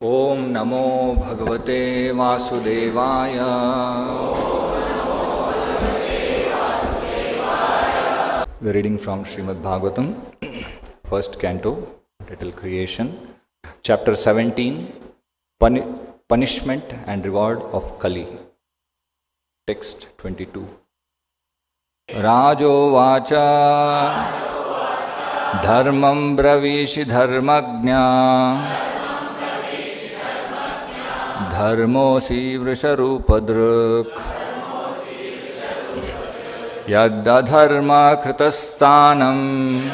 Om Namo Bhagavate Vasudevaya. We are reading from Srimad Bhagavatam, first canto, title Creation, chapter 17, Punishment and Reward of Kali. Text 22. Rajo Vacha Dharmam Bravishi Dharmagnya Dharmosi Vrisharupadruk Yadadharma Kritastanam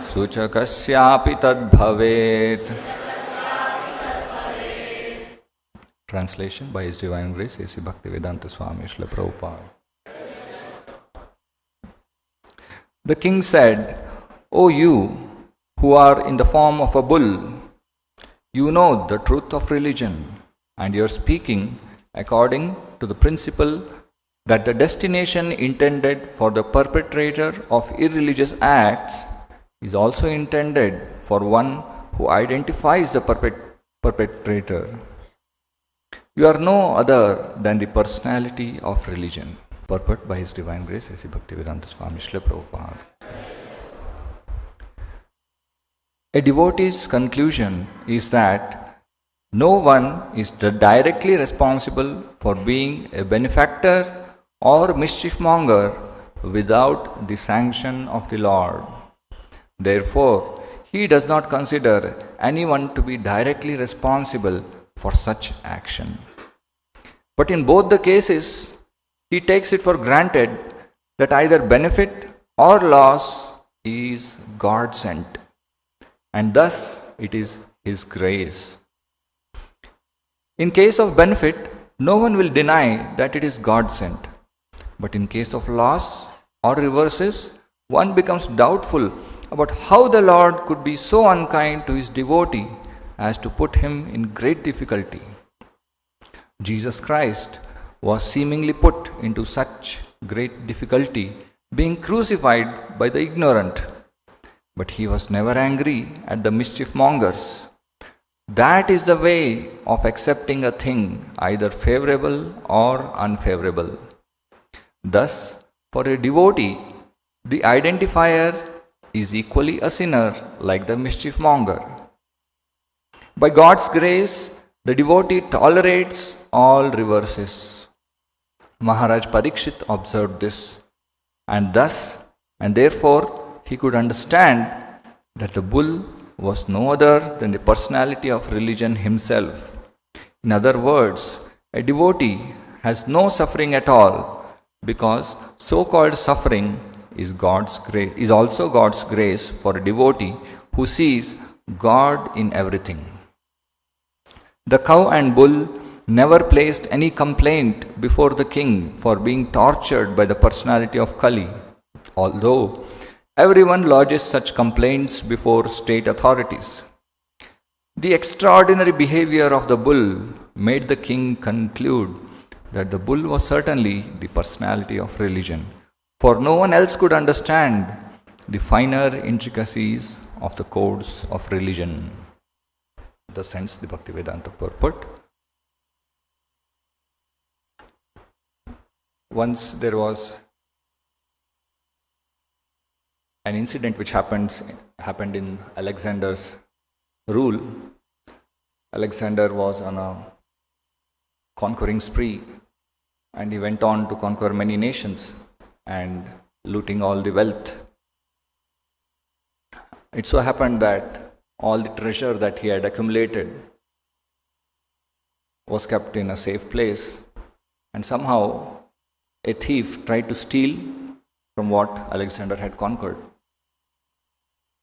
Suchakasyapi Tadbhavet. Translation by His Divine Grace, A.C. Bhaktivedanta Swami, Srila Prabhupada. The king said, O you who are in the form of a bull, you know the truth of religion, and you are speaking according to the principle that the destination intended for the perpetrator of irreligious acts is also intended for one who identifies the perpetrator. You are no other than the personality of religion. Purport by His Divine Grace, A.C. Bhaktivedanta Swami, Srila Prabhupada. A devotee's conclusion is that no one is directly responsible for being a benefactor or mischief monger without the sanction of the Lord. Therefore, he does not consider anyone to be directly responsible for such action. But in both the cases, he takes it for granted that either benefit or loss is God sent, and thus it is His grace. In case of benefit, no one will deny that it is God sent. But in case of loss or reverses, one becomes doubtful about how the Lord could be so unkind to His devotee as to put him in great difficulty. Jesus Christ was seemingly put into such great difficulty, being crucified by the ignorant. But He was never angry at the mischief mongers. That is the way of accepting a thing either favorable or unfavorable. Thus, for a devotee, the identifier is equally a sinner like the mischief monger. By God's grace, the devotee tolerates all reverses. Maharaj Parikshit observed this, and therefore, he could understand that the bull was no other than the personality of religion himself. In other words, a devotee has no suffering at all, because so-called suffering is also God's grace for a devotee who sees God in everything. The cow and bull never placed any complaint before the king for being tortured by the personality of Kali, although everyone lodges such complaints before state authorities. The extraordinary behavior of the bull made the king conclude that the bull was certainly the personality of religion, for no one else could understand the finer intricacies of the codes of religion. Thus ends the Bhaktivedanta purport. Once there was an incident which happened in Alexander's rule. Alexander was on a conquering spree, and he went on to conquer many nations and looting all the wealth. It so happened that all the treasure that he had accumulated was kept in a safe place, and somehow a thief tried to steal from what Alexander had conquered.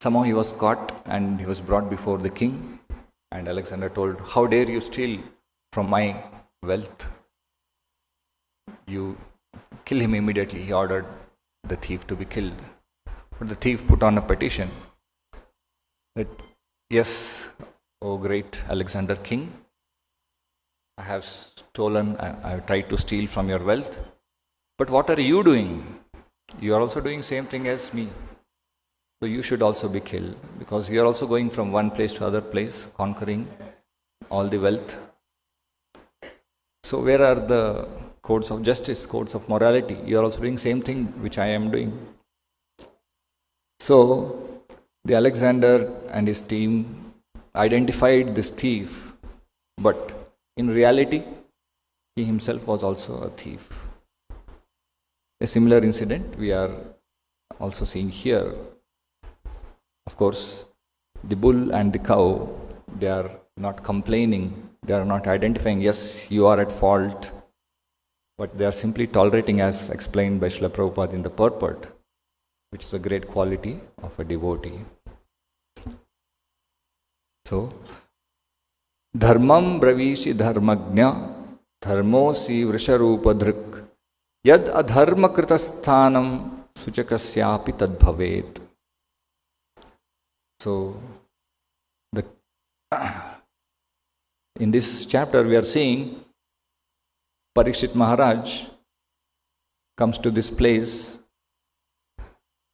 Somehow he was caught and he was brought before the king, and Alexander told, "How dare you steal from my wealth? You kill him immediately." He ordered the thief to be killed. But the thief put on a petition that, "Yes, O great Alexander king, I have tried to steal from your wealth, but what are you doing? You are also doing same thing as me. So you should also be killed, because you are also going from one place to other place, conquering all the wealth. So where are the codes of justice, codes of morality? You are also doing same thing which I am doing. So the Alexander and his team identified this thief, but in reality, he himself was also a thief. A similar incident we are also seeing here. Of course, the bull and the cow, they are not complaining, they are not identifying, yes, you are at fault, but they are simply tolerating, as explained by Srila Prabhupada in the purport, which is a great quality of a devotee. So, Dharmam bravishi dharmagnya dharmosi vrisharupadhrik yad adharma kritasthanam suchakasyapi tadbhavet. So, in this chapter we are seeing Parikshit Maharaj comes to this place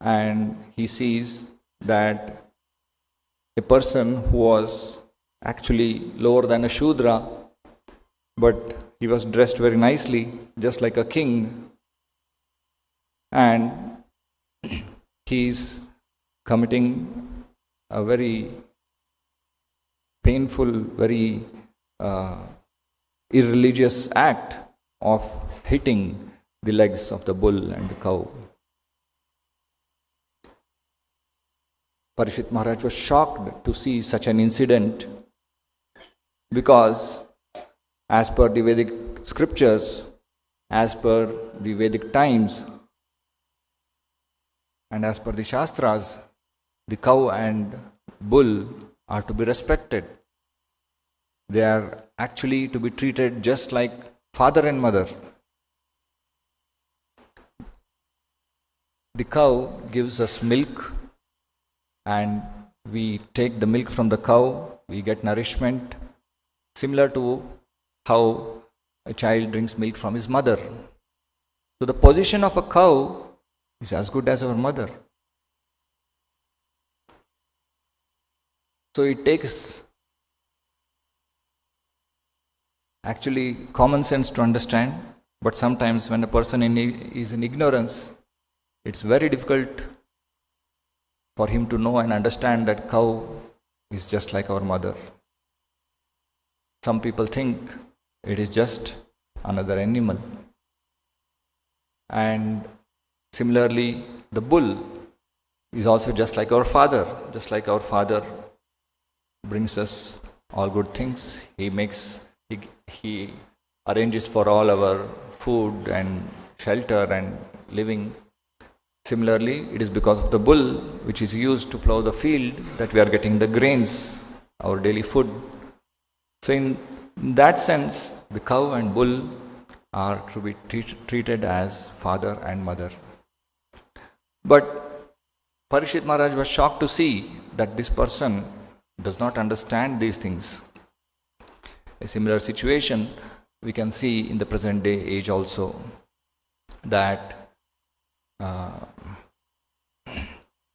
and he sees that a person who was actually lower than a Shudra, but he was dressed very nicely, just like a king, and he is committing a very painful, very irreligious act of hitting the legs of the bull and the cow. Parikshit Maharaj was shocked to see such an incident, because as per the Vedic scriptures, as per the Vedic times, and as per the Shastras, the cow and bull are to be respected. They are actually to be treated just like father and mother. The cow gives us milk, and we take the milk from the cow, we get nourishment, similar to how a child drinks milk from his mother. So the position of a cow is as good as our mother. So it takes actually common sense to understand, but sometimes when a person is in ignorance, it's very difficult for him to know and understand that cow is just like our mother. Some people think it is just another animal. And similarly, the bull is also just like our father. Just like our father brings us all good things. He arranges for all our food and shelter and living. Similarly, it is because of the bull, which is used to plow the field, that we are getting the grains, our daily food. So in that sense, the cow and bull are to be treated as father and mother. But Parikshit Maharaj was shocked to see that this person does not understand these things. A similar situation we can see in the present day age also, that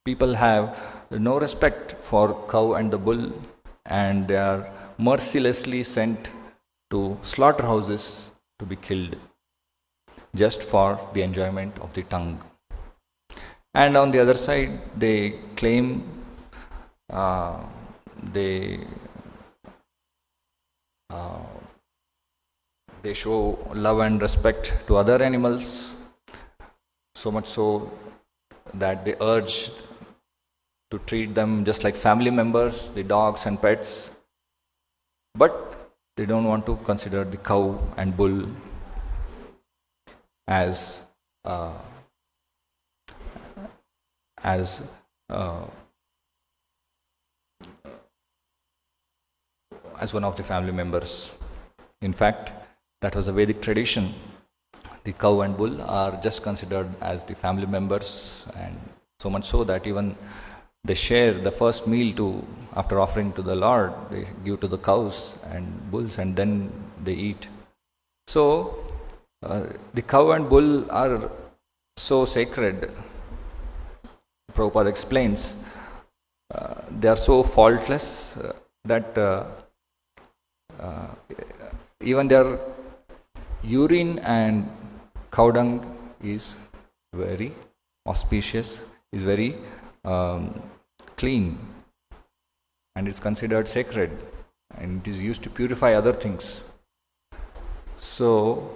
people have no respect for cow and the bull, and they are mercilessly sent to slaughterhouses to be killed just for the enjoyment of the tongue. And on the other side, they claim they show love and respect to other animals, so much so that they urge to treat them just like family members, the dogs and pets. But they don't want to consider the cow and bull as one of the family members. In fact, that was a Vedic tradition. The cow and bull are just considered as the family members, and so much so that even they share the first meal after offering to the Lord, they give to the cows and bulls, and then they eat. So the cow and bull are so sacred. A Prabhupada explains, they are so faultless that even their urine and cow dung is very auspicious, is very clean, and it's considered sacred, and it is used to purify other things. So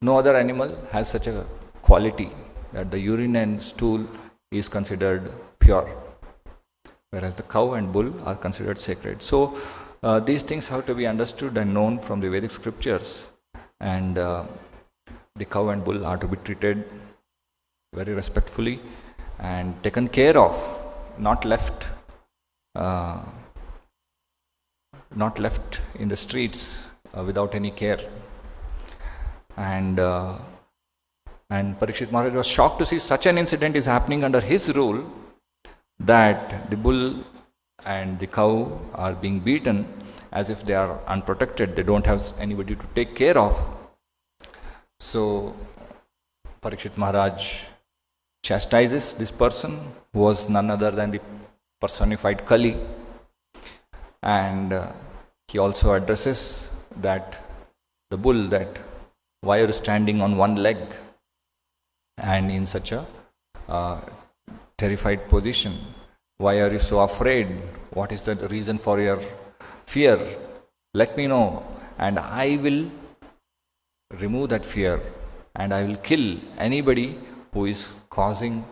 no other animal has such a quality that the urine and stool is considered pure, whereas the cow and bull are considered sacred. So these things have to be understood and known from the Vedic scriptures, and the cow and bull are to be treated very respectfully and taken care of, not left in the streets without any care. And Parikshit Maharaj was shocked to see such an incident is happening under his rule, that the bull and the cow are being beaten as if they are unprotected, they don't have anybody to take care of. So Parikshit Maharaj chastises this person, who was none other than the personified Kali, and he also addresses that the bull, that why are you standing on one leg and in such a terrified position? Why are you so afraid? What is the reason for your fear? Let me know, and I will remove that fear, and I will kill anybody who is causing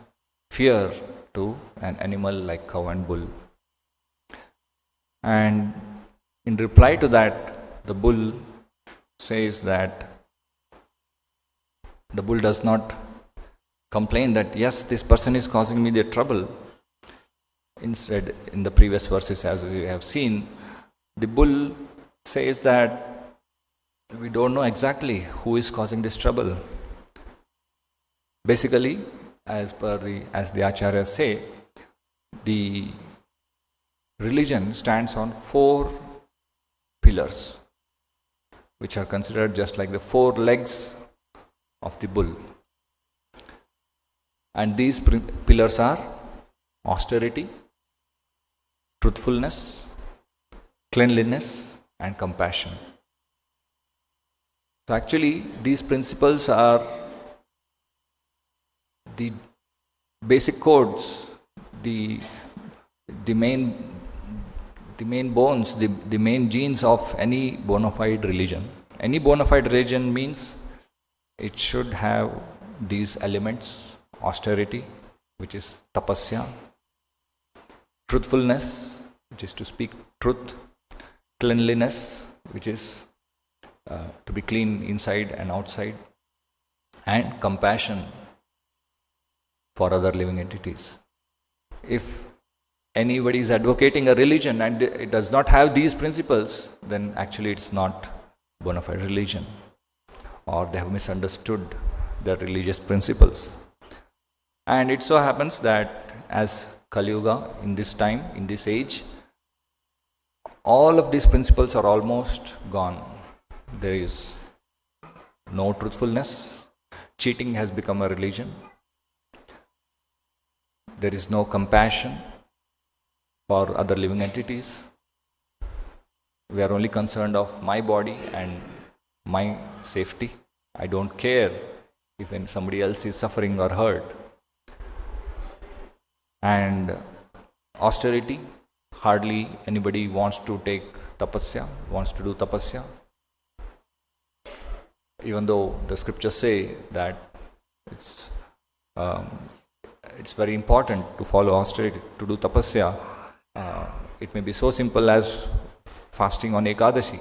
fear to an animal like cow and bull. And in reply to that, the bull says that the bull does not complain that, yes, this person is causing me the trouble. Instead, in the previous verses, as we have seen, the bull says that we don't know exactly who is causing this trouble. Basically, as the acharyas say, the religion stands on 4 pillars, which are considered just like the 4 legs of the bull. And these pillars are austerity, truthfulness, cleanliness, and compassion. So actually, these principles are the basic codes, the main bones, the main genes of any bona fide religion. Any bona fide religion means it should have these elements: austerity, which is tapasya; truthfulness, which is to speak truth; cleanliness, which is to be clean inside and outside; and compassion for other living entities. If anybody is advocating a religion and it does not have these principles, then actually it's not bona fide religion, or they have misunderstood their religious principles. And it so happens that as Kali Yuga, in this time, in this age, all of these principles are almost gone. There is no truthfulness. Cheating has become a religion. There is no compassion for other living entities. We are only concerned of my body and my safety. I don't care if somebody else is suffering or hurt. And austerity, hardly anybody wants to take tapasya, wants to do tapasya. Even though the scriptures say that it's very important to follow austerity, to do tapasya. It may be so simple as fasting on Ekadashi,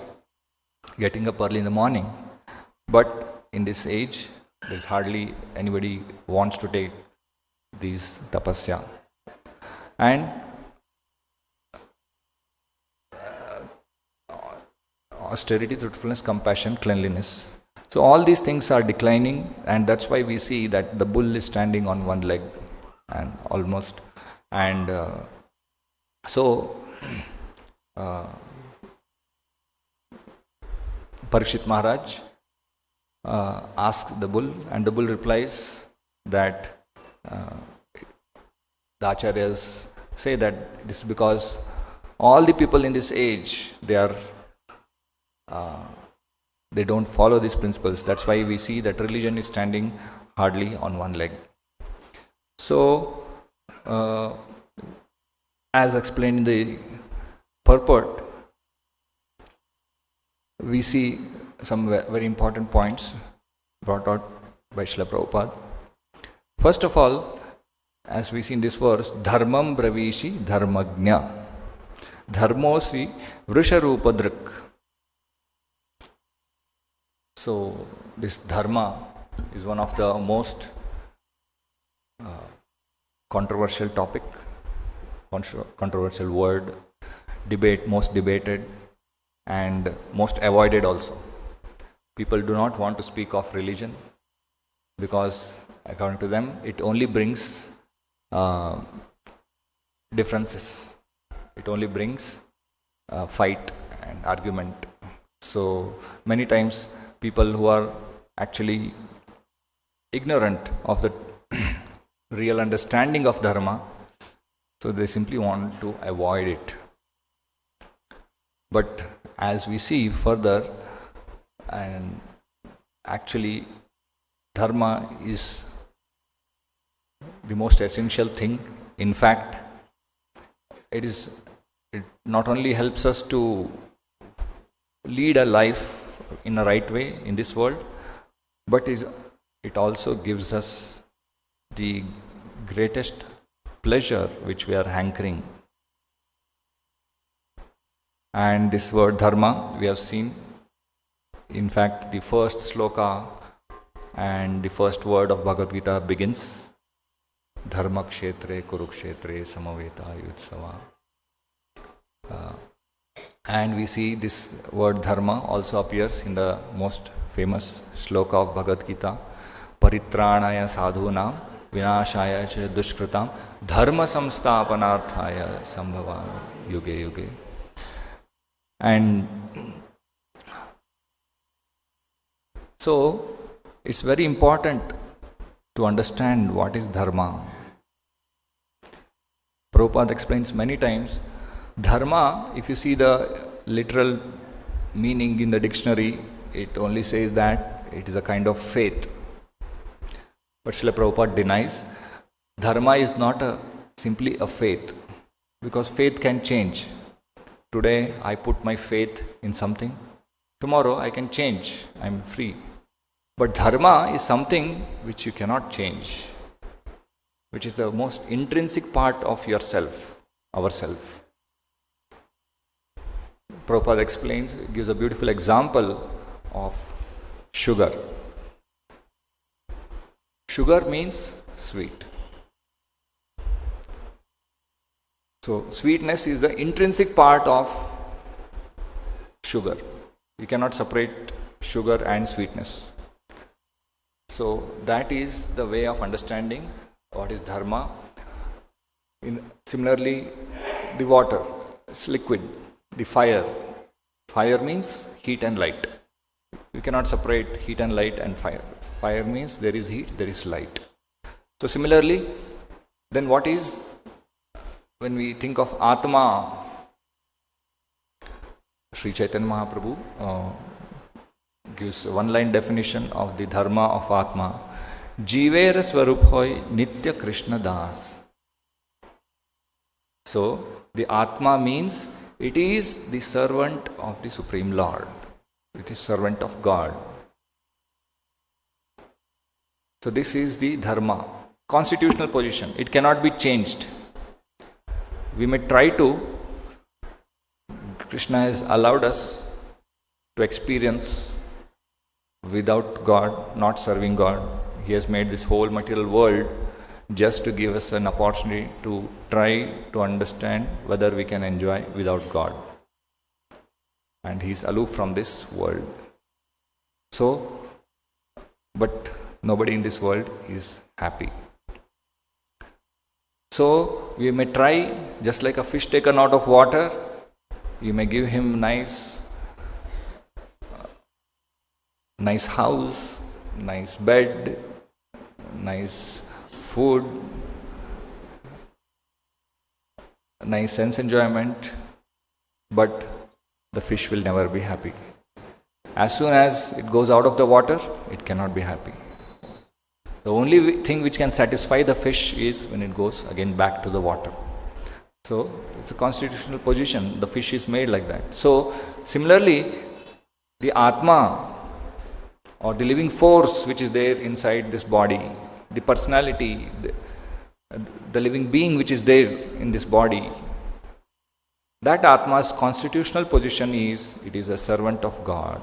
getting up early in the morning. But in this age, there's hardly anybody wants to take these tapasya. And austerity, truthfulness, compassion, cleanliness. So all these things are declining, and that's why we see that the bull is standing on one leg and almost. And Parikshit Maharaj asks the bull, and the bull replies that the acharyas say that it is because all the people in this age, they don't follow these principles. That's why we see that religion is standing hardly on one leg. So, as explained in the purport, we see some very important points brought out by Srila Prabhupada. First of all, as we see in this verse, Dharmam Bravishi Dharmagnya, Dharmosvi Vrusharupadrik. So, this Dharma is one of the most controversial topic, controversial word, most debated and most avoided also. People do not want to speak of religion because, according to them, it only brings differences. It only brings fight and argument. So many times people who are actually ignorant of the real understanding of Dharma, so they simply want to avoid it. But as we see further, and actually Dharma is the most essential thing. In fact, it not only helps us to lead a life in a right way in this world, but it also gives us the greatest pleasure which we are hankering. And this word Dharma, we have seen, in fact, the first sloka and the first word of Bhagavad Gita begins Dharma Kshetre Kurukshetre Samaveta Yutsava. And we see this word Dharma also appears in the most famous sloka of Bhagavad Gita, Paritranaya Sadhunam Vinashaya Cha Dushkritam Dharma Samstapanarthaya Sambhavami Yuge Yuge. And so it's very important to understand what is Dharma. Prabhupada explains many times, Dharma, if you see the literal meaning in the dictionary, it only says that it is a kind of faith. But Srila Prabhupada denies, Dharma is not simply a faith, because faith can change. Today I put my faith in something, tomorrow I can change, I am free. But Dharma is something which you cannot change, which is the most intrinsic part of yourself, ourself. Prabhupada explains, gives a beautiful example of sugar. Sugar means sweet. So sweetness is the intrinsic part of sugar. You cannot separate sugar and sweetness. So that is the way of understanding what is Dharma. Similarly, the water, it's liquid. The fire. Fire means heat and light. You cannot separate heat and light and fire. Fire means there is heat, there is light. So similarly, then what is, when we think of Atma, Sri Chaitanya Mahaprabhu gives one-line definition of the Dharma of Atma. Jivera Swaruphoy Nitya Krishna Das. So, the Atma means it is the servant of the Supreme Lord. It is servant of God. So this is the Dharma. Constitutional position. It cannot be changed. We may try to. Krishna has allowed us to experience without God, not serving God. He has made this whole material world just to give us an opportunity to try to understand whether we can enjoy without God. And He is aloof from this world. So, but nobody in this world is happy. So, we may try, just like a fish taken out of water, you may give him nice house, nice bed, nice food, nice sense enjoyment, but the fish will never be happy. As soon as it goes out of the water, it cannot be happy. The only thing which can satisfy the fish is when it goes again back to the water. So it's a constitutional position. The fish is made like that. So similarly, the Atma or the living force which is there inside this body, the personality, the living being which is there in this body, that Atma's constitutional position is, it is a servant of God.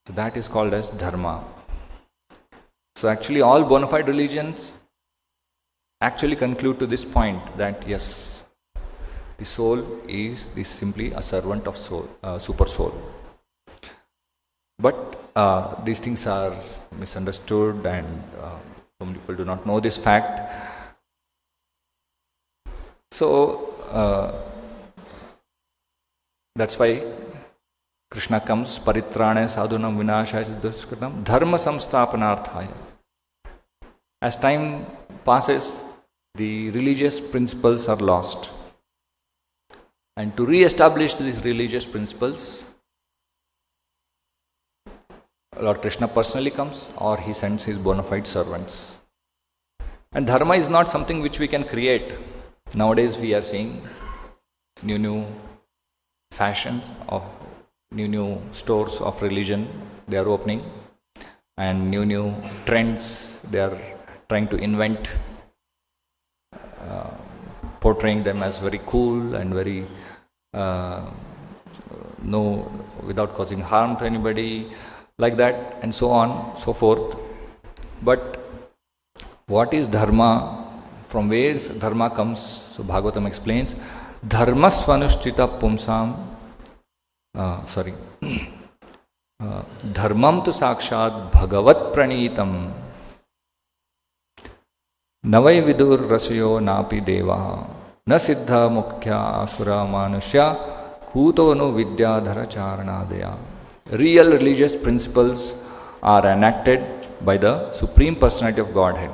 So that is called as Dharma. So actually all bona fide religions actually conclude to this point that yes, the soul is simply a servant of soul, super soul. But these things are misunderstood and some people do not know this fact. So that's why Krishna comes, paritrane sadhunam vinashaya duskritam dharma samsthapanarthaya. As time passes, the religious principles are lost. And to re-establish these religious principles, Lord Krishna personally comes or he sends his bona fide servants. And dharma is not something which we can create. Nowadays we are seeing new fashions of new stores of religion they are opening, and new trends they are trying to invent, portraying them as very cool and very without causing harm to anybody, like that, and so on, so forth. But what is dharma? From where dharma comes? So Bhagavatam explains, dharma svanushtita pumsam dharmam tu sakshat bhagavat pranitam navai vidur rasayo napi deva na siddha mukhya asura manusya kuto no vidyadhara charanadaya. Real religious principles are enacted by the Supreme Personality of Godhead.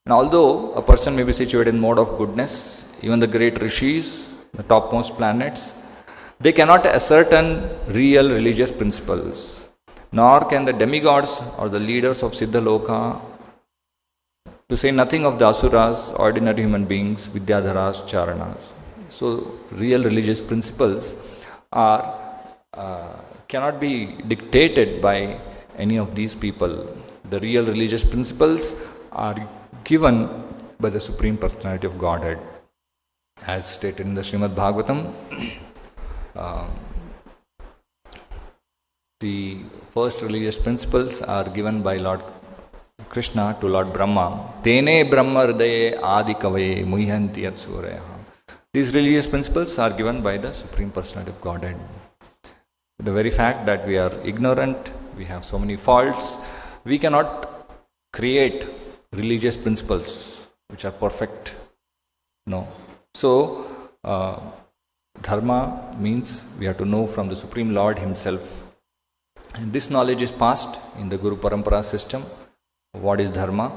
And although a person may be situated in mode of goodness, even the great rishis, the topmost planets, they cannot ascertain real religious principles, nor can the demigods or the leaders of Siddha Loka, to say nothing of the asuras, ordinary human beings, vidyadharas, charanas. So real religious principles are cannot be dictated by any of these people. The real religious principles are given by the Supreme Personality of Godhead. As stated in the Srimad Bhagavatam, the first religious principles are given by Lord Krishna to Lord Brahma. Tene Brahma Hridaye Adi Kavaye Muhyanti Yat Suraya. These religious principles are given by the Supreme Personality of Godhead. The very fact that we are ignorant, we have so many faults, we cannot create religious principles which are perfect. No. So, dharma means we have to know from the Supreme Lord Himself. And this knowledge is passed in the Guru Parampara system. What is dharma?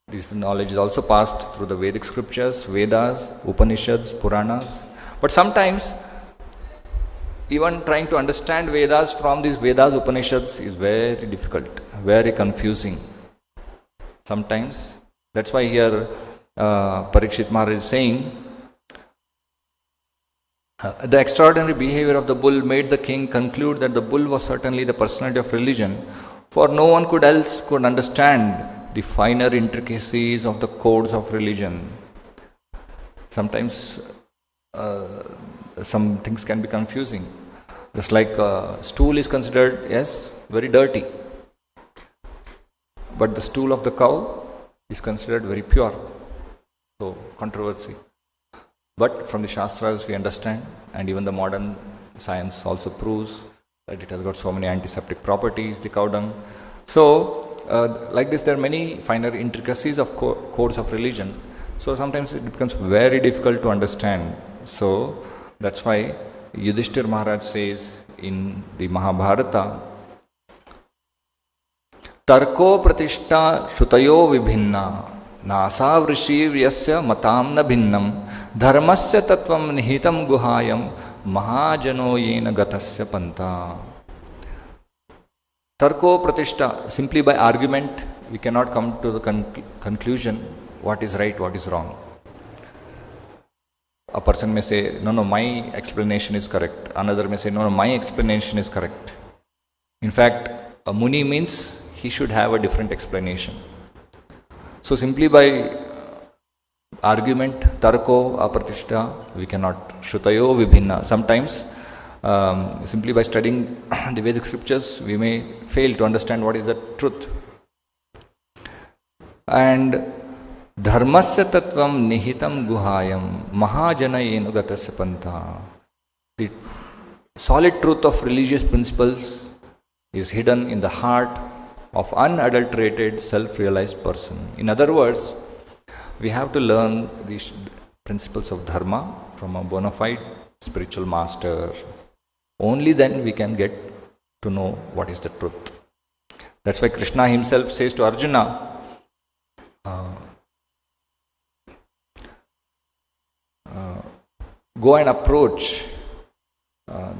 This knowledge is also passed through the Vedic scriptures, Vedas, Upanishads, Puranas. But sometimes, even trying to understand Vedas from these Vedas, Upanishads is very difficult, very confusing. Sometimes, that's why here Parikshit Maharaj is saying, the extraordinary behavior of the bull made the king conclude that the bull was certainly the personality of religion, for no one could understand the finer intricacies of the codes of religion. Sometimes some things can be confusing. Just like stool is considered, yes, very dirty. But the stool of the cow is considered very pure. So, controversy. But from the Shastras we understand, and even the modern science also proves that it has got so many antiseptic properties, the cow dung. So, like this, there are many finer intricacies of codes of religion. So, sometimes it becomes very difficult to understand. So, that's why Yudhishthir Maharaj says in the Mahabharata, Tarko pratishta shutayo vibhinna Nasa vrishir matam na bhinnam dharmasya tattvam nihitam guhayam mahajano yena gatasya panta. Tarko pratishta, simply by argument we cannot come to the conclusion what is right, what is wrong. A person may say, no, my explanation is correct. Another may say, no, my explanation is correct. In fact, a muni means he should have a different explanation. So simply by argument, tarko, apratishta, we cannot. Shrutayo vibhinna. Sometimes, simply by studying the Vedic scriptures, we may fail to understand what is the truth. And dharmasya tattvam nihitam guhayam mahajana yenu gatasya pantha. The solid truth of religious principles is hidden in the heart of unadulterated self-realized person. In other words, we have to learn these principles of dharma from a bona fide spiritual master. Only then we can get to know what is the truth. That's why Krishna himself says to Arjuna, go and approach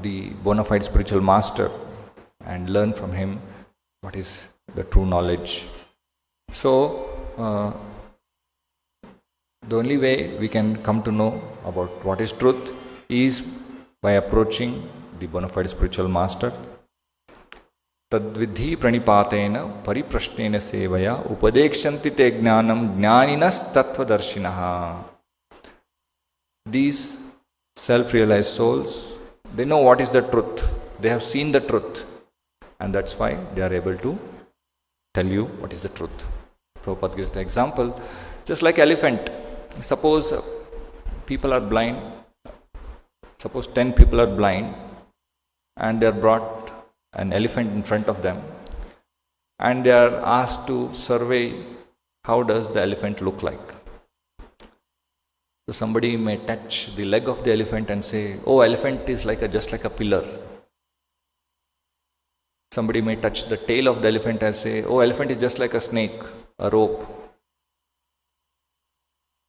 the bona fide spiritual master and learn from him what is the true knowledge. So, the only way we can come to know about what is truth is by approaching the bona fide spiritual master. Tadvidhi pranipatena pariprashnena sevaya upadekshanti te jnanam jnaninas tattvadarshinaha. These self-realized souls, they know what is the truth. They have seen the truth. And that's why they are able to tell you what is the truth. Prabhupada gives the example, just like elephant. Suppose people are blind. Suppose 10 people are blind and they are brought an elephant in front of them and they are asked to survey how does the elephant look like. So somebody may touch the leg of the elephant and say, oh, elephant is just like a pillar. Somebody may touch the tail of the elephant and say, oh, elephant is just like a snake, a rope.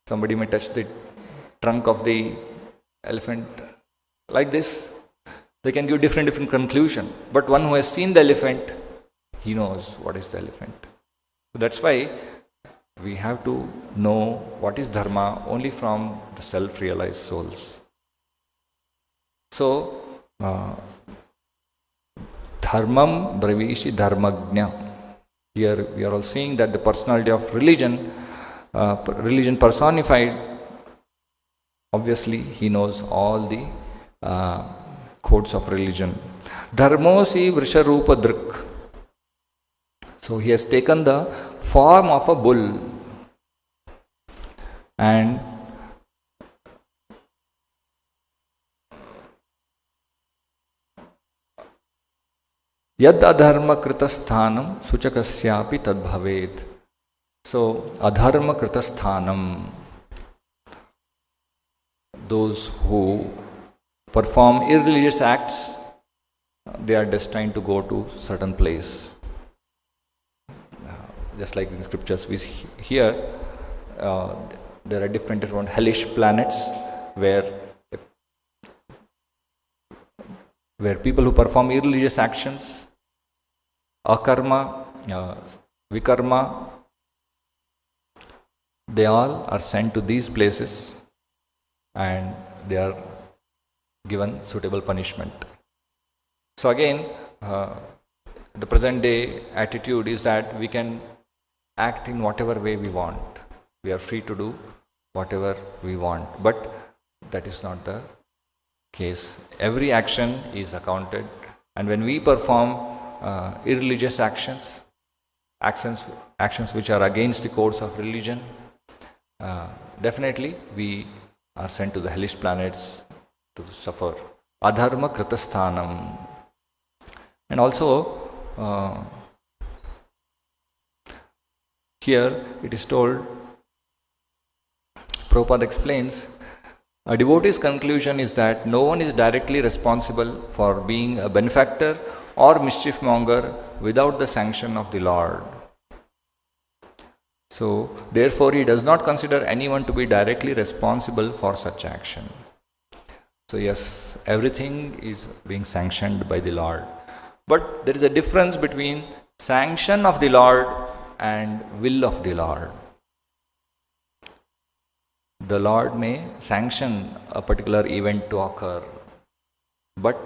Somebody may touch the trunk of the elephant. Like this, they can give different conclusion. But one who has seen the elephant, he knows what is the elephant. So that's why we have to know what is dharma only from the self-realized souls. So, dharmam bravishi dharmagnya. Here we are all seeing that the personality of religion personified, obviously he knows all the codes of religion. Dharmosi vrisharupa drik. So he has taken the form of a bull. And yad adharma kritasthanam suchakasyapi tad bhaved. So adharma kritasthanam, those who perform irreligious acts, they are destined to go to certain place. Just like in scriptures we hear, there are different hellish planets where people who perform irreligious actions, akarma, vikarma, they all are sent to these places and they are given suitable punishment. So again, the present day attitude is that we can act in whatever way we want. We are free to do whatever we want. But that is not the case. Every action is accounted, and when we perform irreligious actions which are against the codes of religion, definitely we are sent to the hellish planets to suffer. Adharma kritasthanam. And also, here it is told, Prabhupada explains, a devotee's conclusion is that no one is directly responsible for being a benefactor or mischief monger without the sanction of the Lord. So, therefore, he does not consider anyone to be directly responsible for such action. So, yes, everything is being sanctioned by the Lord. But there is a difference between sanction of the Lord and will of the Lord. The Lord may sanction a particular event to occur, but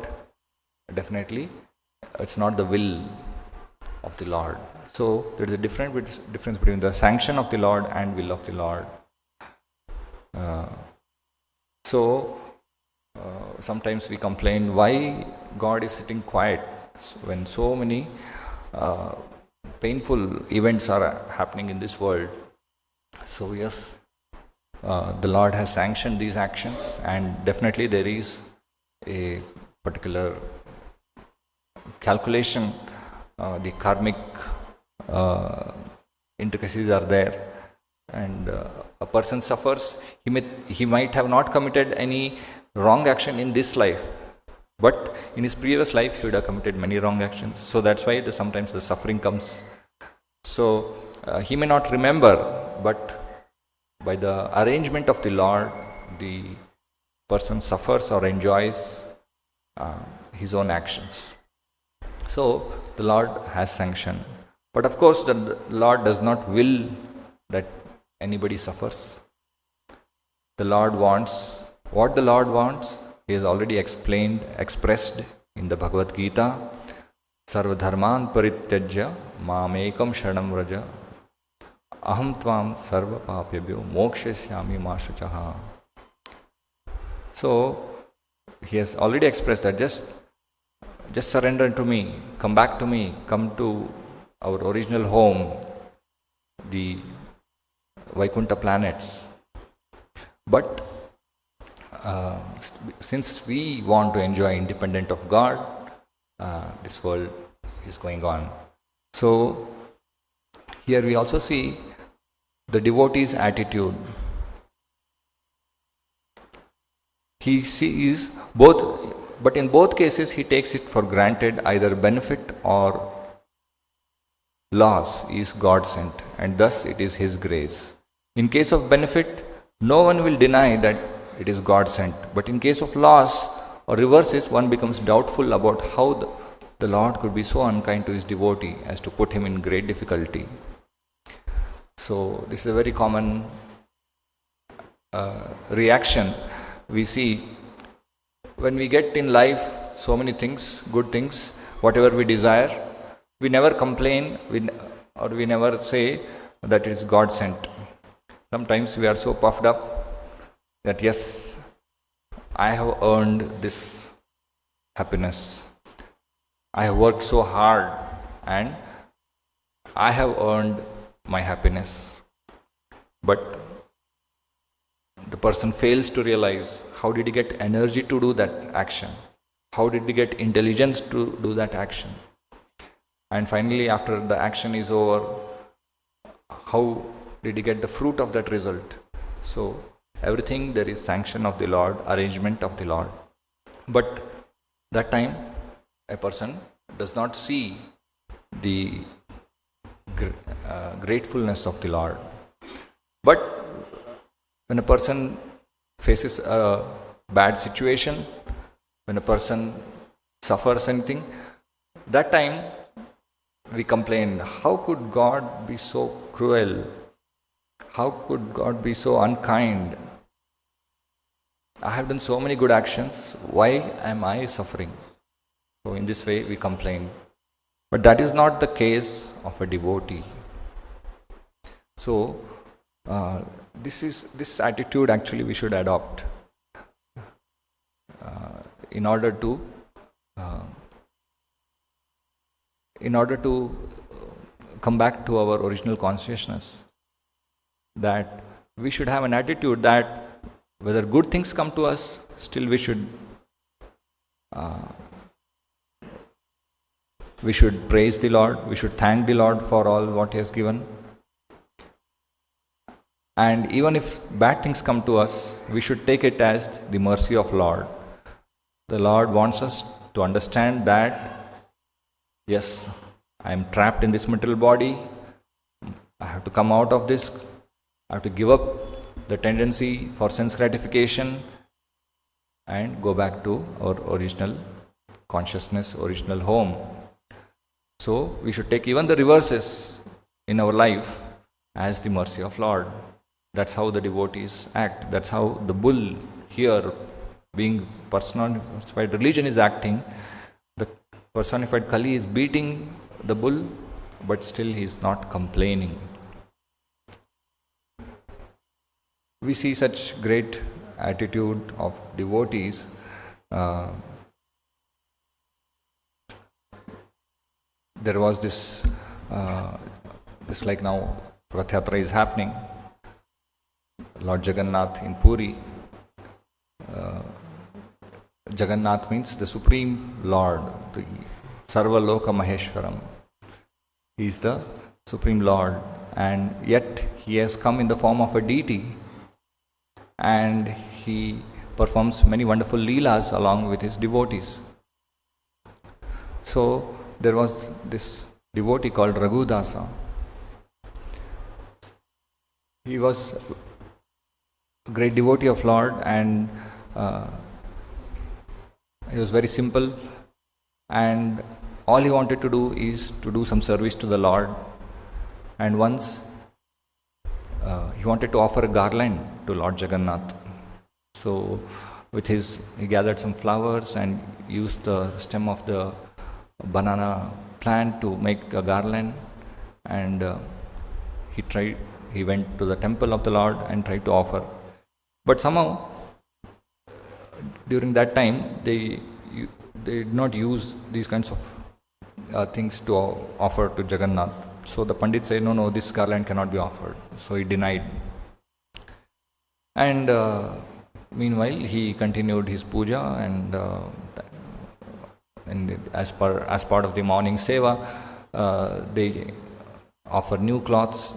definitely it's not the will of the Lord. So there is a difference between the sanction of the Lord and will of the Lord. Sometimes we complain why God is sitting quiet when so many painful events are happening in this world. So yes, the Lord has sanctioned these actions, and definitely there is a particular calculation, the karmic intricacies are there, and a person suffers. He might have not committed any wrong action in this life, but in his previous life he would have committed many wrong actions. So that's why sometimes the suffering comes. So he may not remember, but by the arrangement of the Lord, the person suffers or enjoys his own actions. So the Lord has sanctioned. But of course, the Lord does not will that anybody suffers. The Lord wants what the Lord wants. He has already expressed in the Bhagavad Gita. Sarva dharman parityajya mamekam sharanam vraja aham tvam sarva papyabhyo mokshasyami ma shuchaha. So he has already expressed that just surrender to me, come back to me, come to our original home, the Vaikuntha planets. But since we want to enjoy independent of God, this world is going on. So here we also see the devotee's attitude. He sees both, but in both cases he takes it for granted either benefit or loss is God sent, and thus it is His grace. In case of benefit, no one will deny that it is God sent, but in case of loss or reverses, one becomes doubtful about how the Lord could be so unkind to His devotee as to put him in great difficulty. So this is a very common reaction we see when we get in life so many things, good things, whatever we desire. We never complain, we never say that it is God sent. Sometimes we are so puffed up that yes, I have earned this happiness. I have worked so hard and I have earned my happiness. But the person fails to realize how did he get energy to do that action? How did he get intelligence to do that action? And finally, after the action is over, how did he get the fruit of that result? So everything there is sanction of the Lord, arrangement of the Lord. But that time a person does not see the gratefulness of the Lord. But when a person faces a bad situation, when a person suffers anything, that time we complain, how could God be so cruel? How could God be so unkind? I have done so many good actions, why am I suffering? So in this way we complain. But that is not the case of a devotee. So this attitude actually we should adopt in order to come back to our original consciousness, that we should have an attitude that whether good things come to us, still we should praise the Lord, we should thank the Lord for all what He has given. And even if bad things come to us, we should take it as the mercy of Lord. The Lord wants us to understand that, yes, I am trapped in this material body, I have to come out of this, I have to give up the tendency for sense gratification and go back to our original consciousness, original home. So we should take even the reverses in our life as the mercy of Lord. That's how the devotees act. That's how the bull here, being personified religion, is acting. The personified Kali is beating the bull, but still he is not complaining. We see such great attitude of devotees. There was this, just like now Rath Yatra is happening, Lord Jagannath in Puri. Jagannath means the Supreme Lord, the Sarva Loka Maheshwaram. He is the Supreme Lord, and yet he has come in the form of a deity, and he performs many wonderful leelas along with his devotees. So there was this devotee called Dasa. He was a great devotee of Lord, and he was very simple, and all he wanted to do is to do some service to the Lord. And once he wanted to offer a garland to Lord Jagannath. So he gathered some flowers and used the stem of the banana plant to make a garland, and he went to the temple of the Lord and tried to offer. But somehow during that time they did not use these kinds of things to offer to Jagannath. So the Pandit said, no, this garland cannot be offered. So he denied. And meanwhile he continued his puja, and as part of the morning seva, they offer new cloths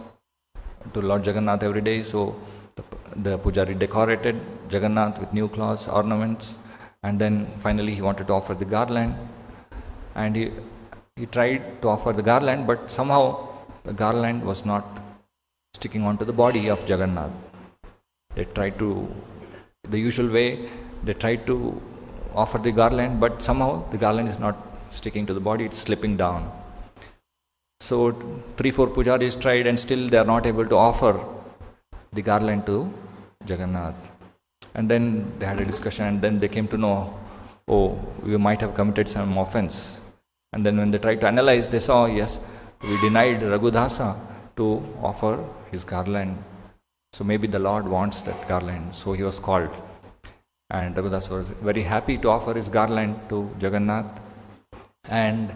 to Lord Jagannath every day. So the pujari decorated Jagannath with new cloths, ornaments, and then finally he wanted to offer the garland, and he tried to offer the garland, but somehow the garland was not sticking onto the body of Jagannath. They tried to, the usual way, they tried to offer the garland, but somehow the garland is not sticking to the body, it's slipping down. So 3-4 pujaris tried, and still they are not able to offer the garland to Jagannath. And then they had a discussion, and then they came to know, we might have committed some offense. And then when they tried to analyze, they saw, yes, we denied Dasa to offer his garland. So maybe the Lord wants that garland. So he was called. And Dasa was very happy to offer his garland to Jagannath. And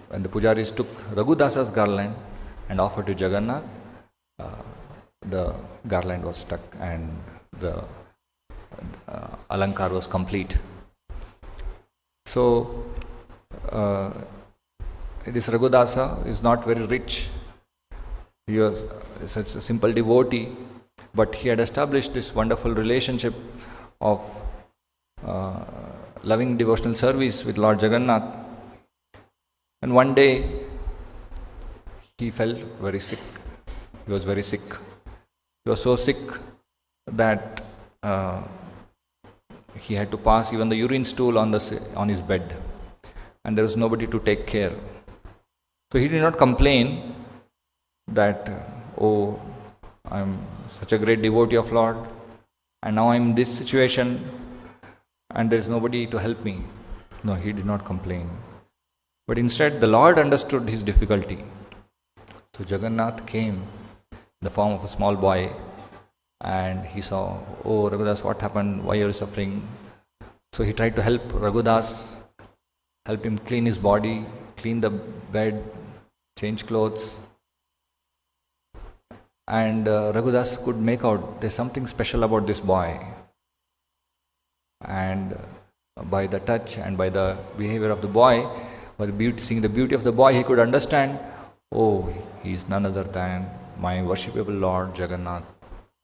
when the pujaris took Dasa's garland and offered to Jagannath, the garland was stuck and the alankar was complete. So this Dasa is not very rich. He was such a simple devotee, but he had established this wonderful relationship of loving devotional service with Lord Jagannath. And one day he fell very sick. He was very sick. He was so sick that he had to pass even the urine stool on his bed, and there was nobody to take care. So he did not complain that, I'm such a great devotee of Lord, and now I'm in this situation and there is nobody to help me. No, he did not complain. But instead the Lord understood his difficulty. So Jagannath came in the form of a small boy, and he saw, Raghudas, what happened? Why are you suffering? So he tried to help Raghudas, help him clean his body, clean the bed, change clothes. And Raghudas could make out there's something special about this boy. And by the touch and by the behavior of the boy, by seeing the beauty of the boy, he could understand, he is none other than my worshipable Lord Jagannath.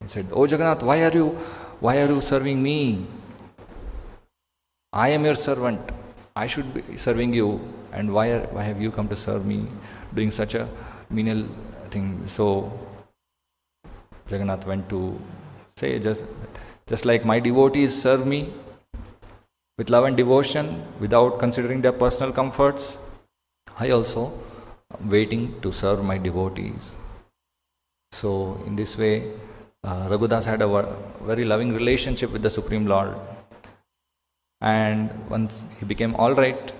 He said, Jagannath, why are you serving me? I am your servant. I should be serving you. And why have you come to serve me, doing such a menial thing. So Jagannath went to say, just like my devotees serve me with love and devotion without considering their personal comforts, I also am waiting to serve my devotees. So in this way, Raghudas had a very loving relationship with the Supreme Lord. And once he became all right,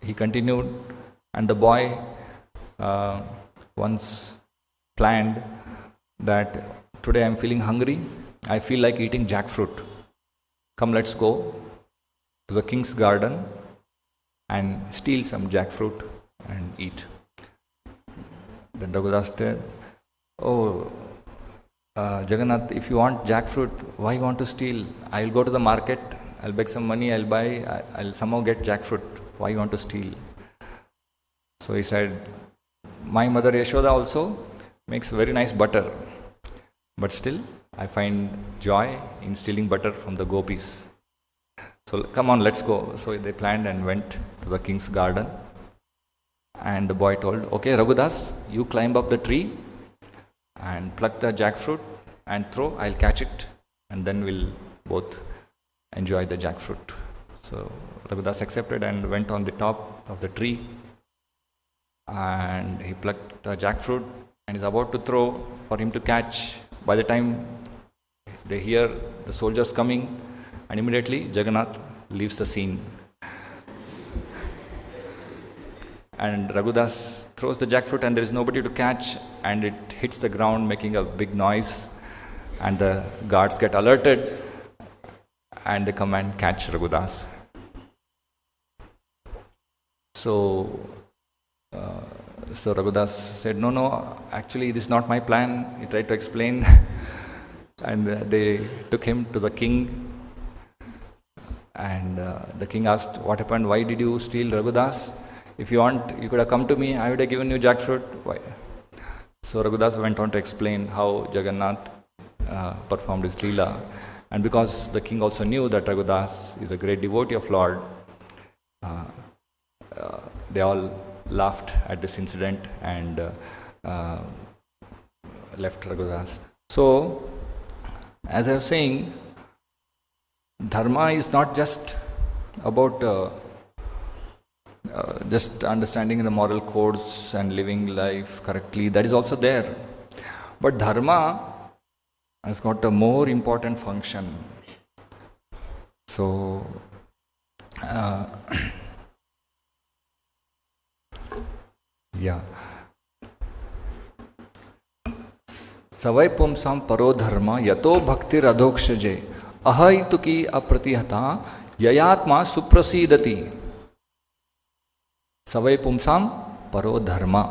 he continued, and the boy once planned that today I am feeling hungry, I feel like eating jackfruit. Come, let's go to the king's garden and steal some jackfruit and eat. Then Raghudas said, "Oh, Jagannath, if you want jackfruit, why you want to steal? I'll go to the market, I'll beg some money, I'll buy, I'll somehow get jackfruit. Why you want to steal?" So he said, "My mother Yashoda also makes very nice butter, but still I find joy in stealing butter from the gopis. So come on, let's go." So they planned and went to the king's garden. And the boy told, "Okay, Raghudas, you climb up the tree and pluck the jackfruit and throw, I'll catch it, and then we'll both enjoy the jackfruit." So Raghudas accepted and went on the top of the tree, and he plucked the jackfruit and is about to throw for him to catch. By the time they hear the soldiers coming, and immediately Jagannath leaves the scene. And Raghudas throws the jackfruit and there is nobody to catch, and it hits the ground making a big noise, and the guards get alerted and they come and catch Raghudas. So Raghudas said, no, actually this is not my plan. He tried to explain and they took him to the king, and the king asked, "What happened? Why did you steal Raghudas? If you want, you could have come to me, I would have given you jackfruit." Why? So Raghudas went on to explain how Jagannath performed his Leela. And because the king also knew that Raghudas is a great devotee of Lord, they all laughed at this incident and left Raghudas. So, as I was saying, Dharma is not just about just understanding the moral codes and living life correctly. That is also there. But Dharma has got a more important function. So, yeah. Savai pumsam paro dharma yato bhaktir adhokshaje ahaituki apratihata yayatma suprasidati. Savai pumsam paro dharma.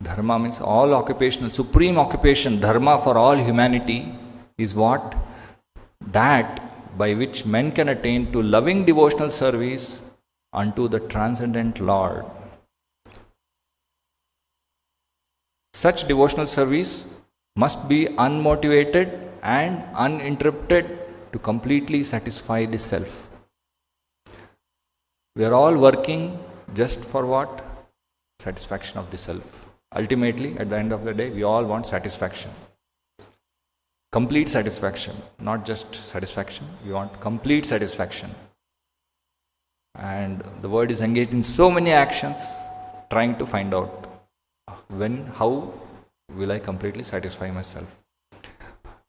Dharma means all occupational, supreme occupation. Dharma for all humanity is what? That by which men can attain to loving devotional service unto the transcendent Lord. Such devotional service must be unmotivated and uninterrupted to completely satisfy the self. We are all working just for what? Satisfaction of the self. Ultimately, at the end of the day, we all want satisfaction. Complete satisfaction, not just satisfaction. We want complete satisfaction. And the world is engaged in so many actions trying to find out how will I completely satisfy myself.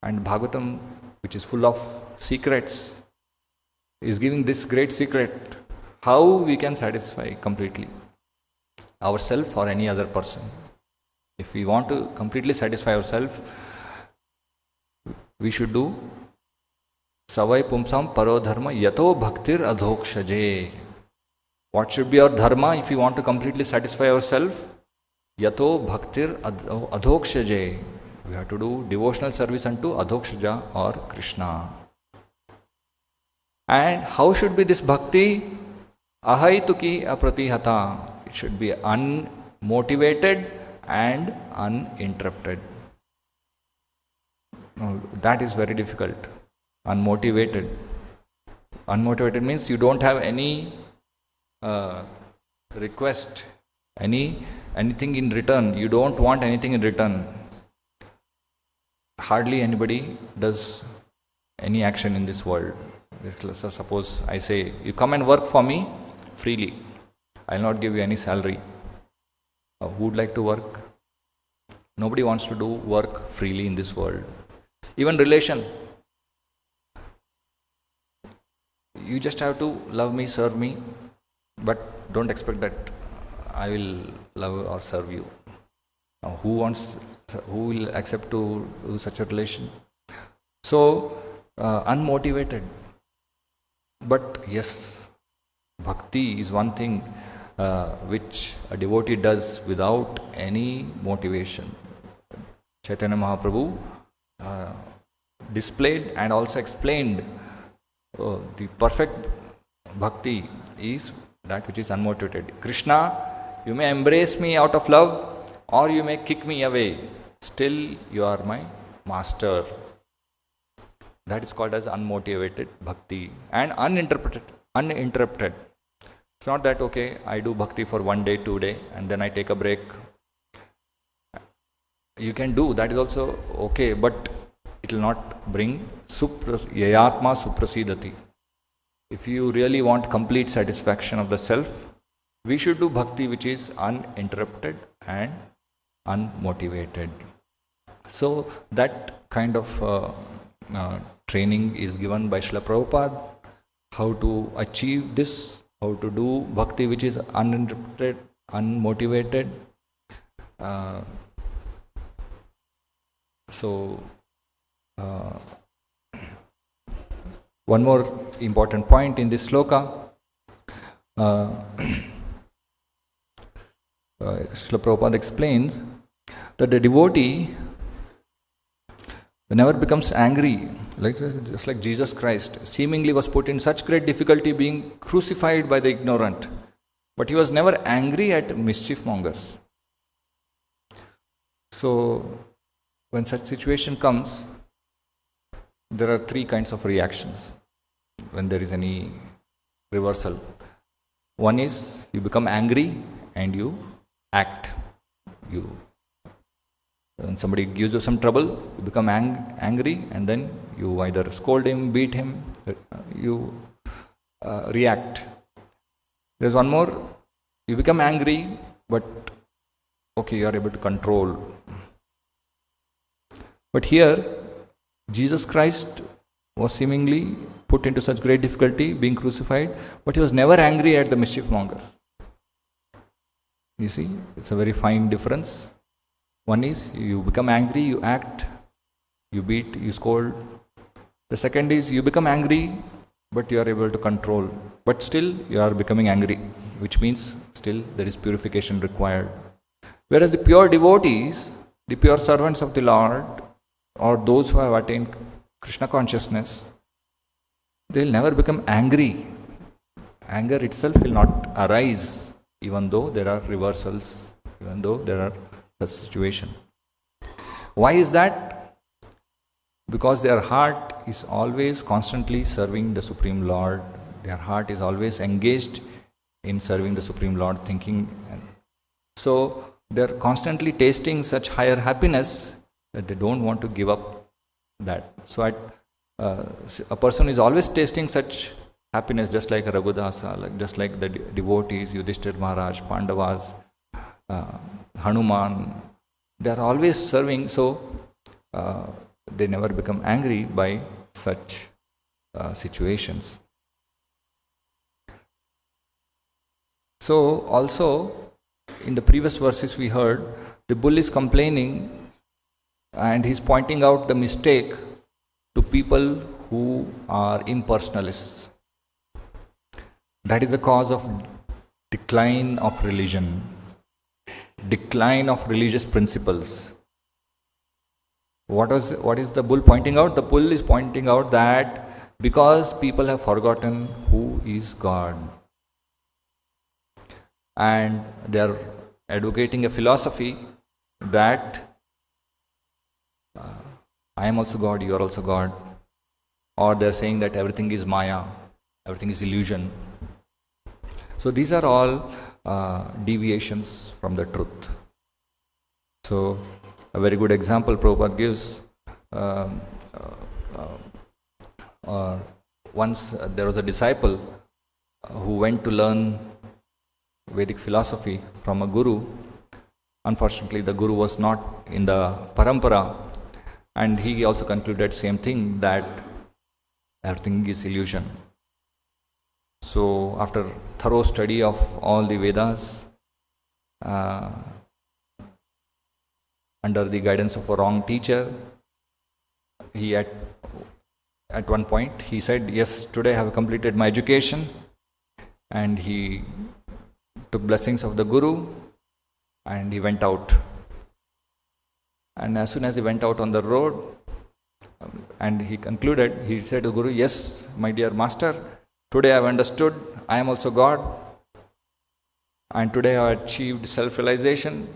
And Bhagavatam, which is full of secrets, is giving this great secret, how we can satisfy completely ourselves or any other person. If we want to completely satisfy ourselves, we should do Savai pumsam paro dharma yato bhaktir adhokshaje. What should be our dharma if we want to completely satisfy ourselves? Yato bhaktir adhokshaje. We have to do devotional service unto Adhokshaja or Krishna. And how should be this bhakti? Ahaituki apratihata. It should be unmotivated and uninterrupted. Now, that is very difficult. Unmotivated. Unmotivated means you don't have any request, anything in return. You don't want anything in return. Hardly anybody does any action in this world. So suppose I say, you come and work for me freely. I'll not give you any salary. Who would like to work? Nobody wants to do work freely in this world. Even relation. You just have to love me, serve me, but don't expect that I will love or serve you. Now, who will accept to do such a relation? So, unmotivated. But yes, bhakti is one thing which a devotee does without any motivation. Chaitanya Mahaprabhu displayed and also explained the perfect bhakti is that which is unmotivated. Krishna, you may embrace me out of love or you may kick me away. Still you are my master. That is called as unmotivated bhakti and uninterrupted. It's not that, okay, I do bhakti for 1 day, 2 days and then I take a break. You can do, that is also okay, but it will not bring yayatma suprasidati. If you really want complete satisfaction of the self, we should do bhakti which is uninterrupted and unmotivated. So that kind of training is given by Srila Prabhupada, how to achieve this, how to do bhakti which is uninterrupted, unmotivated. One more important point in this sloka, Srila Prabhupada explains that the devotee never becomes angry, just like Jesus Christ seemingly was put in such great difficulty being crucified by the ignorant, but he was never angry at mischief mongers. So when such situation comes, there are 3 kinds of reactions when there is any reversal. One is you become angry and you act. When somebody gives you some trouble, you become angry and then you either scold him, beat him, you react. There's one more, you become angry, but okay, you are able to control. But here, Jesus Christ was seemingly put into such great difficulty, being crucified, but he was never angry at the mischief monger. You see, it's a very fine difference. One is you become angry, you act, you beat, you scold. The second is you become angry, but you are able to control. But still you are becoming angry, which means still there is purification required. Whereas the pure devotees, the pure servants of the Lord, or those who have attained Krishna consciousness, they will never become angry. Anger itself will not arise, even though there are reversals, even though there are such situations. Why is that? Because their heart is always constantly serving the Supreme Lord. Their heart is always engaged in serving the Supreme Lord, thinking. So they are constantly tasting such higher happiness that they don't want to give up that. So a person is always tasting such happiness, just like Dasa, just like the devotees, Yudhishthir Maharaj, Pandavas, Hanuman. They are always serving, so they never become angry by such situations. So also, in the previous verses we heard, the bull is complaining and he's pointing out the mistake to people who are impersonalists. That is the cause of decline of religion, decline of religious principles. What is the bull pointing out? The bull is pointing out that because people have forgotten who is God, and they are advocating a philosophy that I am also God, you are also God, or they are saying that everything is Maya, everything is illusion. So these are all deviations from the truth. So, a very good example Prabhupada gives. Once there was a disciple who went to learn Vedic philosophy from a guru. Unfortunately, the guru was not in the parampara, and he also concluded same thing, that everything is illusion. So, after thorough study of all the Vedas, under the guidance of a wrong teacher, he at one point he said, yes, today I have completed my education, and he took blessings of the guru and he went out. And as soon as he went out on the road, and he concluded, he said to the guru, yes, my dear master, today I have understood I am also God, and today I have achieved self-realization.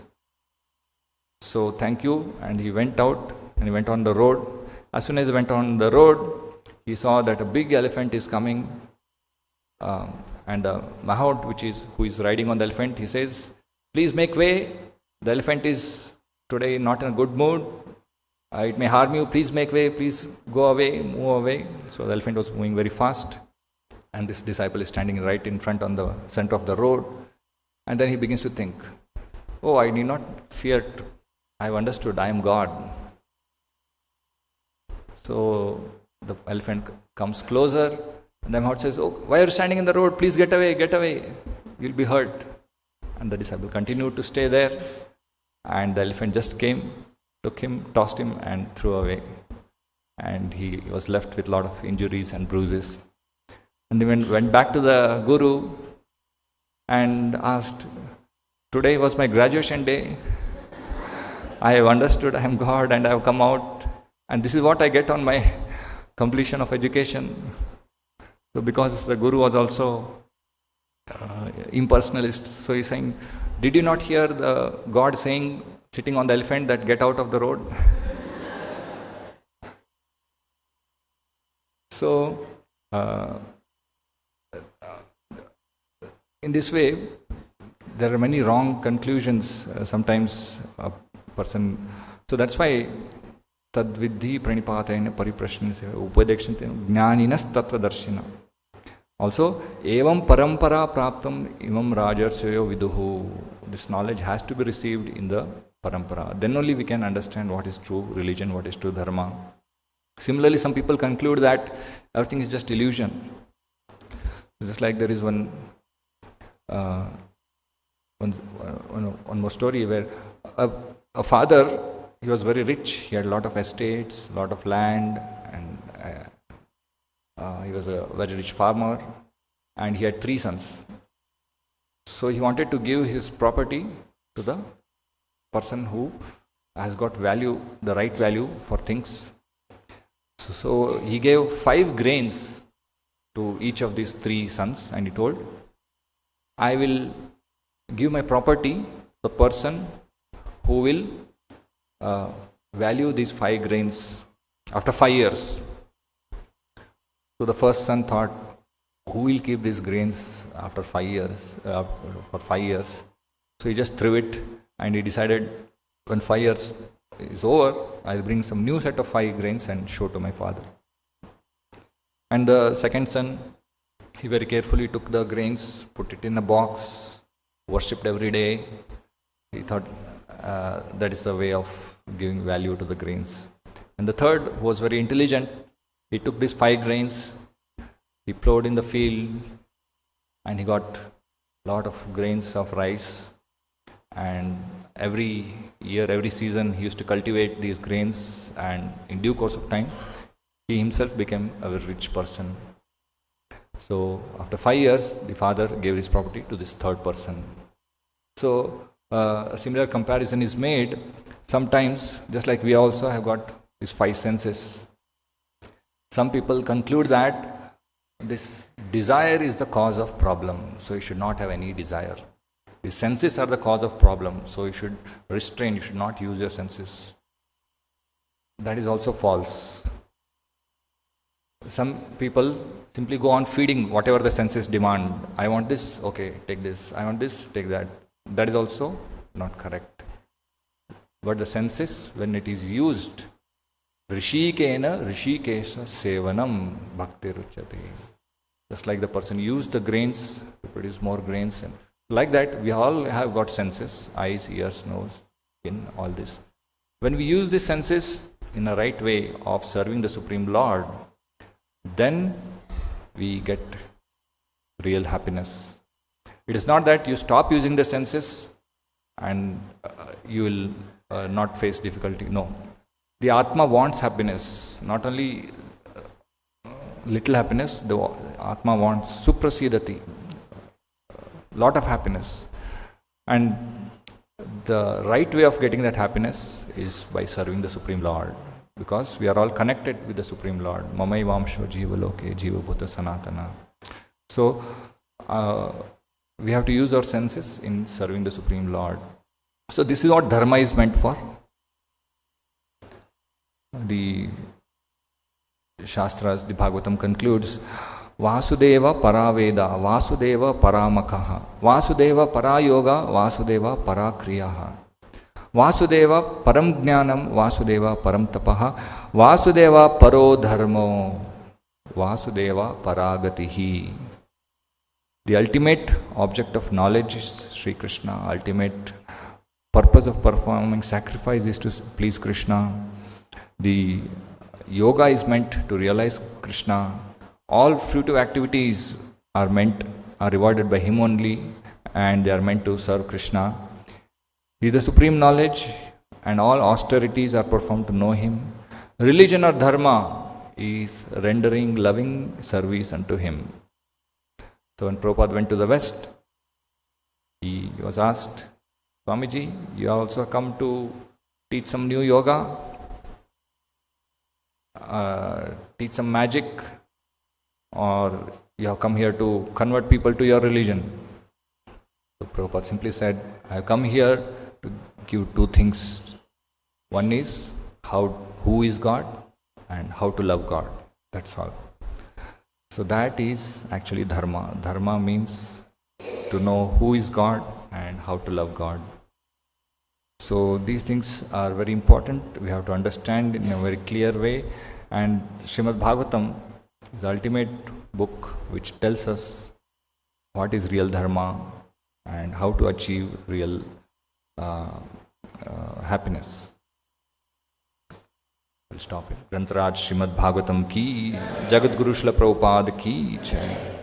So thank you. And he went out and he went on the road. As soon as he went on the road, he saw that a big elephant is coming, and the mahout, who is riding on the elephant, he says, please make way. The elephant is today not in a good mood. It may harm you. Please make way. Please go away, move away. So the elephant was moving very fast, and this disciple is standing right in front on the center of the road. And then he begins to think, oh, I need not fear. I have understood I am God. So the elephant comes closer, and the mahout says, oh, why are you standing in the road? Please get away. You'll be hurt. And the disciple continued to stay there, and the elephant just came, took him, tossed him, and threw away. And he was left with a lot of injuries and bruises. And they went back to the guru and asked, today was my graduation day. I have understood I am God and I have come out, and this is what I get on my completion of education. So because the guru was also impersonalist, so he's saying, did you not hear the God saying, sitting on the elephant, that get out of the road? So in this way, there are many wrong conclusions. Sometimes a person, so that's why tadvidhi pranipatena pariprashnasya upadekshantena jnaninas tattvadarshina. Also, evam parampara praptam imam rajarsayo viduhu. This knowledge has to be received in the parampara. Then only we can understand what is true religion, what is true dharma. Similarly, some people conclude that everything is just illusion. Just like there is one more story where a father, he was very rich. He had a lot of estates, a lot of land, and he was a very rich farmer, and he had 3 sons. So he wanted to give his property to the person who has got value, the right value for things. So he gave 5 grains to each of these 3 sons, and he told, I will give my property to the person who will value these 5 grains after 5 years. So the first son thought, who will keep these grains after 5 years, for 5 years? So he just threw it, and he decided, when 5 years is over, I'll bring some new set of 5 grains and show to my father. And the second son, he very carefully took the grains, put it in a box, worshipped every day. He thought that is the way of giving value to the grains. And the third, who was very intelligent, he took these 5 grains, he plowed in the field, and he got a lot of grains of rice. And every year, every season, he used to cultivate these grains, and in due course of time, he himself became a very rich person. So after 5 years, the father gave his property to this third person. So a similar comparison is made. Sometimes, just like we also have got these 5 senses, some people conclude that this desire is the cause of problem, so you should not have any desire. The senses are the cause of problem, so you should restrain, you should not use your senses. That is also false. Some people simply go on feeding whatever the senses demand. I want this, okay, take this. I want this, take that. That is also not correct. But the senses, when it is used, Rishikena Rishikesha Sevanam Bhakti Ruchati. Just like the person used the grains to produce more grains. And like that, we all have got senses, eyes, ears, nose, skin, all this. When we use these senses in the right way of serving the Supreme Lord, then we get real happiness. It is not that you stop using the senses and you will not face difficulty. No. The Atma wants happiness, not only little happiness, the Atma wants suprasidati, lot of happiness. And the right way of getting that happiness is by serving the Supreme Lord, because we are all connected with the Supreme Lord. Mamai Vamsho Jiva Loke Jiva Bhuta Sanatana. So, we have to use our senses in serving the Supreme Lord. So this is what Dharma is meant for. The Shastras, the Bhagavatam concludes, Vasudeva Paraveda, Vasudeva Paramakaha, Vasudeva Parayoga, Vasudeva Parakriyaha, Vasudeva Param Jnanam, Vasudeva Param Tapaha, Vasudeva Paro Dharmo, Vasudeva Paragatihi. The ultimate object of knowledge is Sri Krishna. Ultimate purpose of performing sacrifice is to please Krishna. The yoga is meant to realize Krishna. All fruitive activities are rewarded by Him only, and they are meant to serve Krishna. He is the supreme knowledge, and all austerities are performed to know Him. Religion or dharma is rendering loving service unto Him. So when Prabhupada went to the West, he was asked, Swamiji, you also come to teach some new yoga, teach some magic, or you have come here to convert people to your religion? So Prabhupada simply said, I have come here to give two things. One is who is God, and how to love God. That's all. So that is actually Dharma. Dharma means to know who is God and how to love God. So these things are very important. We have to understand in a very clear way. And Srimad Bhagavatam is the ultimate book which tells us what is real Dharma and how to achieve real happiness. We'll stop it. Grantaraj Srimad Bhagavatam ki, Jagat Guru Srila Prabhupada ki jai.